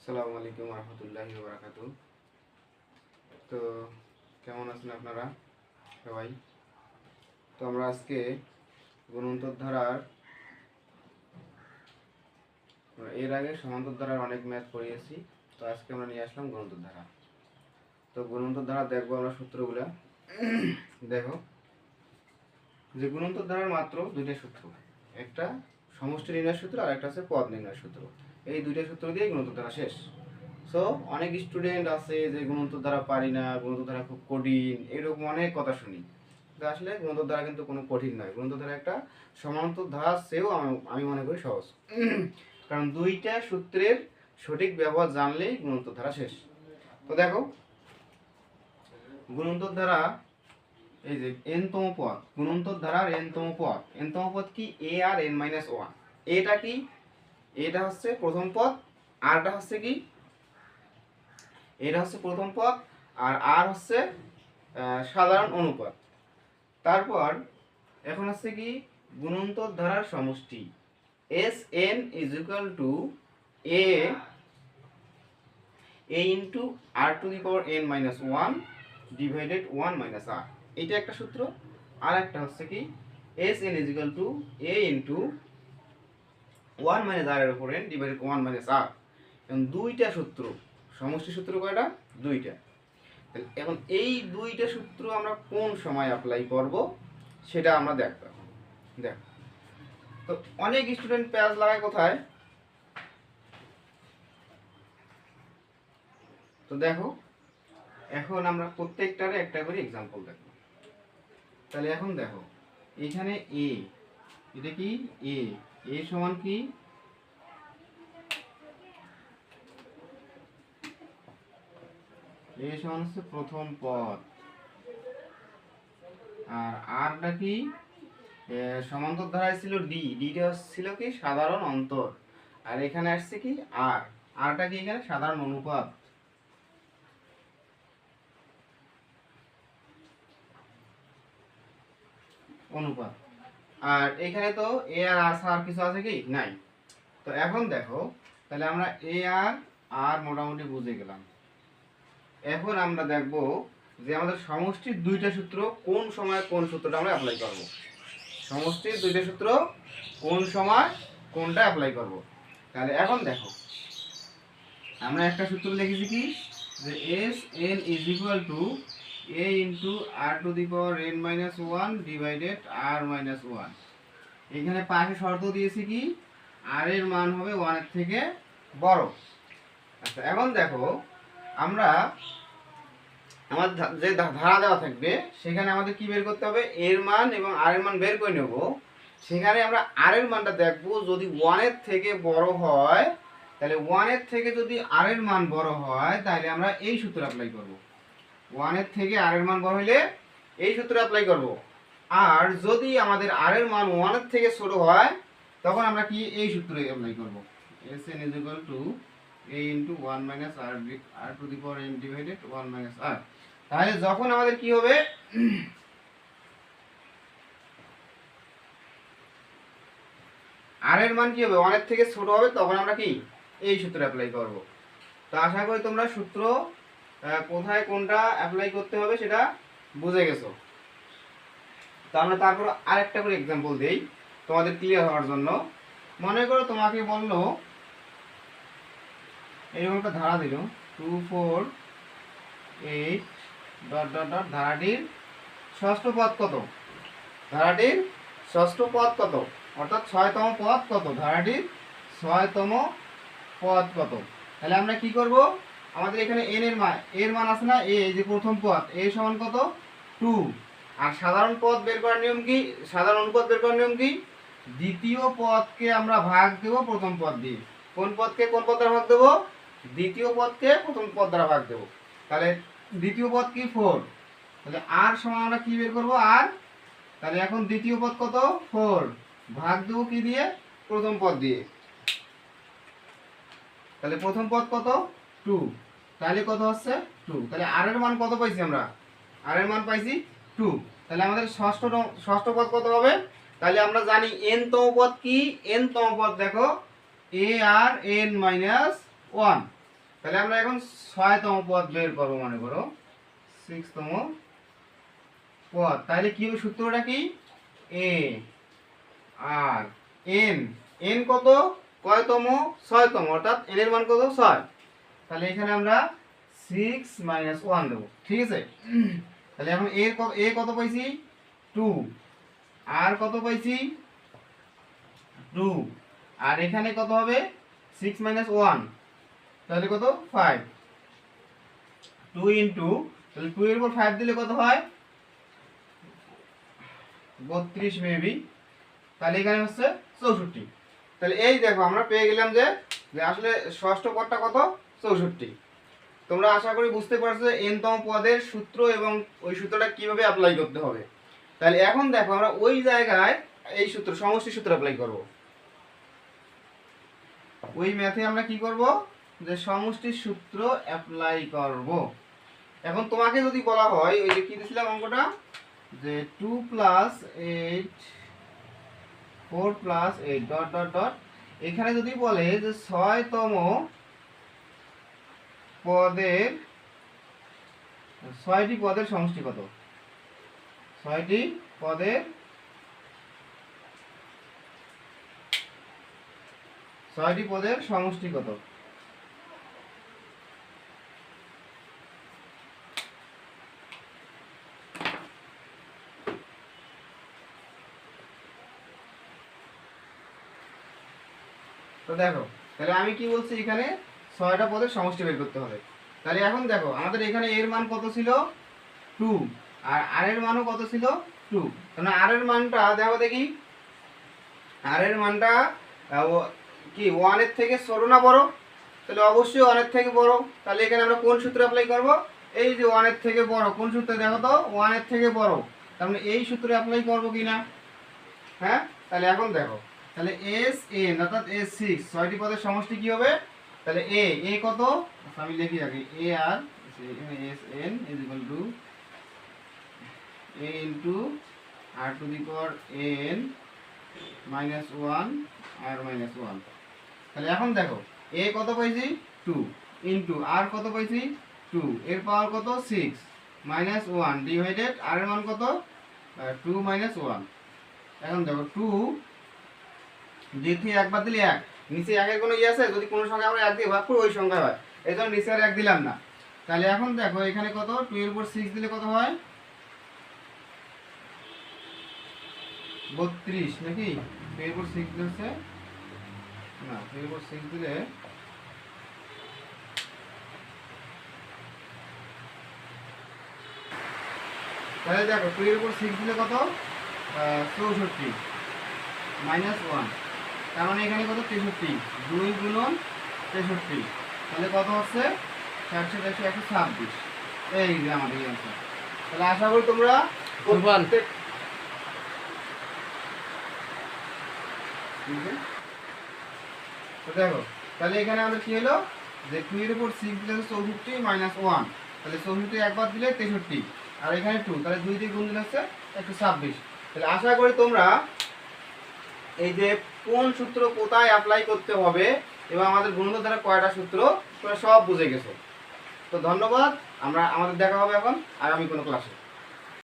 আসসালামু আলাইকুম রহমতুল্লাহি ওয়া বারাকাতুহু। তো কেমন আছেন আপনারা সবাই? তো আমরা আজকে গুণান্তর ধারার এর আগে সমান্তর ধারার অনেক ম্যাথ পড়িয়েছি। তো আজকে আমরা নিয়ে আসলাম গুণান্তর ধারা। তো গুণান্তর ধারা দেখবো আমরা সূত্রগুলা। দেখো যে গুণান্তর ধারার মাত্র দুইটা সূত্র, একটা সমষ্টি নির্ণয়ের সূত্র আর একটা হচ্ছে পদ নির্ণয়ের সূত্র। এই দুইটা সূত্র দিয়ে গুণান্তর ধারা শেষ। সো অনেক স্টুডেন্ট আছে যে গুণান্তর ধারা পারি না, গুণান্তর ধারা খুব কঠিন, এরকম অনেক কথা শুনি। আসলে গুণান্তর ধারা কিন্তু কোনো কঠিন নয়। গুণান্তর ধারা একটা সমান্তর ধারার চেয়েও আমি মনে করি সহজ। কারণ দুইটা সূত্রের সঠিক ব্যবহার জানলেই গুণান্তর ধারা শেষ। তো দেখো গুণান্তর ধারা, এই যে n-তম পদ, গুণান্তর ধারার n-তম পদ, n-তম পদ কি a আর n-1। এটা কি, এটা হচ্ছে প্রথম পদ, আরটা হচ্ছে কি, এটা হচ্ছে প্রথম পদ, আর আর হচ্ছে সাধারণ অনুপাত। তারপর এখন হচ্ছে কি গুণান্তর ধারার সমষ্টি Sn is equal to a into r to the power n minus 1 divided 1 minus r। এটা একটা সূত্র। আর একটা হচ্ছে কি Sn is equal to a into 1 minus r এর উপর n divided 1 minus r। এখন দুইটা সূত্র, সমষ্টি সূত্র কয়টা? দুইটা। এখন এই দুইটা সূত্র আমরা কোন সময় অ্যাপ্লাই করব সেটা আমরা দেখব। দেখ, তো অনেক স্টুডেন্ট প্যাচ লাগায় কোথায়? তো দেখো এখন আমরা প্রত্যেকটারে একটা করে एग्जांपल দেখব। তাহলে এখন দেখো এখানে a, এটা কি a সমান কি a সমান হচ্ছে প্রথম পদ, আর rটা কি সমান্তর ধারায় ছিল d, dটা ছিল কি সাধারণ অন্তর, আর এখানে আসছে কি r, rটা কি এখানে সাধারণ অনুপাত। আর এখানে তো a আর r ছাড়া কিছু আছে কি? নাই। তো এখন দেখো তাহলে আমরা a আর r মোটামুটি বুঝে গেলাম। এখন আমরা দেখব যে আমাদের সমষ্টির দুইটা সূত্র কোন সময় কোন সূত্রটা আমরা অ্যাপ্লাই করব। সমষ্টির দুইটা সূত্র কোন সময় কোনটা অ্যাপ্লাই করব। তাহলে এখন দেখো আমরা একটা সূত্র লিখেছি কি যে Sn is equal to a into r to the power n minus 1 divided r minus 1। এখানে পাশে শর্ত দিয়েছি কি r এর মান হবে 1 এর থেকে বড়। আচ্ছা এখন দেখো আমরা আমার যে ধারা দেওয়া থাকবে সেখানে আমাদের কি বের করতে হবে? এর মান এবং r এর মান বের করে নেব। সেখানে আমরা r এর মানটা দেখব, যদি 1 এর থেকে বড় হয় তাহলে 1 এর থেকে যদি r এর মান বড় হয় তাহলে আমরা এই সূত্র অ্যাপ্লাই করব। 1 এর থেকে r এর মান বড় হলে এই সূত্র অ্যাপ্লাই করব। আর যদি আমাদের r এর মান 1 এর থেকে ছোট হয় তখন আমরা কি এই সূত্র অ্যাপ্লাই করব। Sn is equal to a into 1 minus r to the power n divided 1 minus r। তাহলে যখন আমাদের কি হবে r এর মান কি হবে 1 এর থেকে ছোট হবে তখন আমরা কি এই সূত্র অ্যাপ্লাই করব। তো আশা করি তোমরা সূত্র কোথায় কোনটা অ্যাপ্লাই করতে হবে সেটা বুঝে গেছো। তো আমরা তারপর আরেকটা করে एग्जांपल দেই তোমাদের ক্লিয়ার হওয়ার জন্য। মনে করো তোমাকে বললো এরকম একটা ধারা দিল 2 4 8 ডট ডট ডট, ধারাটির ষষ্ঠ পদ কত? ধারাটির ষষ্ঠ পদ কত, অর্থাৎ 6তম পদ কত? ধারাটির 6তম পদ কত? তাহলে আমরা কি করব, আমাদের এখানে n এর মান আছে না, এই যে প্রথম পদ a সমান কত 2। আর সাধারণ পদ বের করার নিয়ম কি, সাধারণ অনুপাত বের করার নিয়ম কি? দ্বিতীয় পদকে আমরা ভাগ দেব প্রথম পদ দিয়ে। কোন পদকে কোন পদ দ্বারা ভাগ দেব? দ্বিতীয় পদকে প্রথম পদ দ্বারা ভাগ দেব। তাহলে দ্বিতীয় পদ কি 4, তাহলে r সমান আমরা কি বের করব r। তাহলে এখন দ্বিতীয় পদ কত 4, ভাগ দেব কি দিয়ে? প্রথম পদ দিয়ে। তাহলে প্রথম পদ কত 2, তাহলে কত হচ্ছে 2। তাহলে r এর মান কত পাইছি আমরা? r এর মান পাইছি 2। তাহলে আমাদের ষষ্ঠ পদ কত হবে? তাহলে আমরা জানি n-তম পদ কি, n-তম পদ দেখো a আর n minus 1। তাহলে আমরা এখন 6তম পদ বের করব, মনে করো 6তম পদ। তাহলে কি হবে, সূত্রটা কি, এ আর এন, এন কত, কয়তম, 6তম, অর্থাৎ এন এর মান কত, 6। তাহলে এখানে আমরা 6 - 1 দেব, ঠিক আছে। তাহলে এখন এর কত, এ কত পাইছি 2, আর কত পাইছি 2, আর এখানে কত হবে 6 - 1, তাহলে কত 5, 2 ইনটু, তাহলে 2 এর উপর 5 দিলে কত হয় 32 মেবি। তাহলে এখানে হচ্ছে 64। তাহলে এই দেখো আমরা পেয়ে গেলাম যে আসলে ষষ্ঠ পদটা কত, 64। তোমরা আশা করি বুঝতে পারছো এনতম পদের সূত্র এবং ওই সূত্রটা কিভাবে অ্যাপ্লাই করতে হবে। তাহলে এখন দেখো আমরা ওই জায়গায় এই সূত্র, সমষ্টি সূত্র অ্যাপ্লাই করব। ওই ম্যাথে আমরা কি করব, যে সমষ্টির সূত্র অ্যাপ্লাই করব। এখন তোমাকে যদি বলা হয়, ওই যে কি দিছিলাম অঙ্কটা, যে 2 + 8 4 + 8 ডট ডট ডট, এখানে যদি বলে যে 6তম পদের, 6টি পদের সমষ্টি কত, 6টি পদের, 6টি পদের সমষ্টি কত। তো দেখো, তাহলে আমি কি বলছি, এখানে 6টা পদের সমষ্টি বের করতে হবে। তাহলে এখন দেখো আমাদের এখানে এর মান কত ছিল 2, আর আর এর মানও কত ছিল 2। তাহলে আর এর মানটা দেখো দেখি, আর এর মানটা কি 1 এর থেকে ছোট না বড়, তাহলে অবশ্যই 1 এর থেকে বড়। তাহলে এখানে আমরা কোন সূত্র অ্যাপ্লাই করব, এই যে 1 এর থেকে বড়, কোন সূত্রে দেখো তো, 1 এর থেকে বড়, তার মানে এই সূত্রে অ্যাপ্লাই করব কিনা। হ্যাঁ, তাহলে এখন দেখো, তাহলে এস এন অর্থাৎ এস 6, 6টি পদের সমষ্টি কি হবে, তাহলে এ, এ কত, আমি লিখি আগে, এ আর S N is equal to a into r to the power n minus 1 r minus 1। তাহলে এখন দেখো a কত পাইছি 2 ইনটু r কত পাইছি 2, এর পাওয়ার কত 6 মাইনাস 1 ডিভাইডেড r এর মান কত 2 মাইনাস 1। এখন দেখো 2 দিয়ে থেকে একবার দিলে 1, নিচে 1 এর কোনো ইয়ে আছে, যদি কোনো সংখ্যা আমরা 1 দিয়ে ভাগ করি ওই সংখ্যা হয়, এই জন্য নিচে আর 1 দিলাম না। তাহলে এখন দেখো এখানে কত, 2 এর উপর 6 দিলে কত হয় 32 নাকি, 2 এর উপর 6 দিলে না, 2 এর উপর 6 দিলে তাহলে দেখো 2 এর উপর 6 দিলে কত 64 মাইনাস 1, তার মানে এখানে কত 63, 2 গুণন 63, তাহলে কত হচ্ছে 126। এই যে আমাদের অ্যান্সার। তাহলে আশা করি তোমরা তো দেখো, তাহলে এখানে আমাদের কি হলো, যে 2 এর উপর 6 দিলে 64 মাইনাস 1, তাহলে 64 একবার দিলে 63, আর এখানে 2, তাহলে 2 দিয়ে গুণ দিলে হচ্ছে 126। তাহলে আশা করি তোমরা এই যে কোন সূত্র কোথায় অ্যাপ্লাই করতে হবে এবং আমাদের গুণিত দ্বারা কয়টা সূত্র, তোমরা সব বুঝে গেছো। তো ধন্যবাদ, আমাদের দেখা হবে এখন আগামী কোনো ক্লাসে।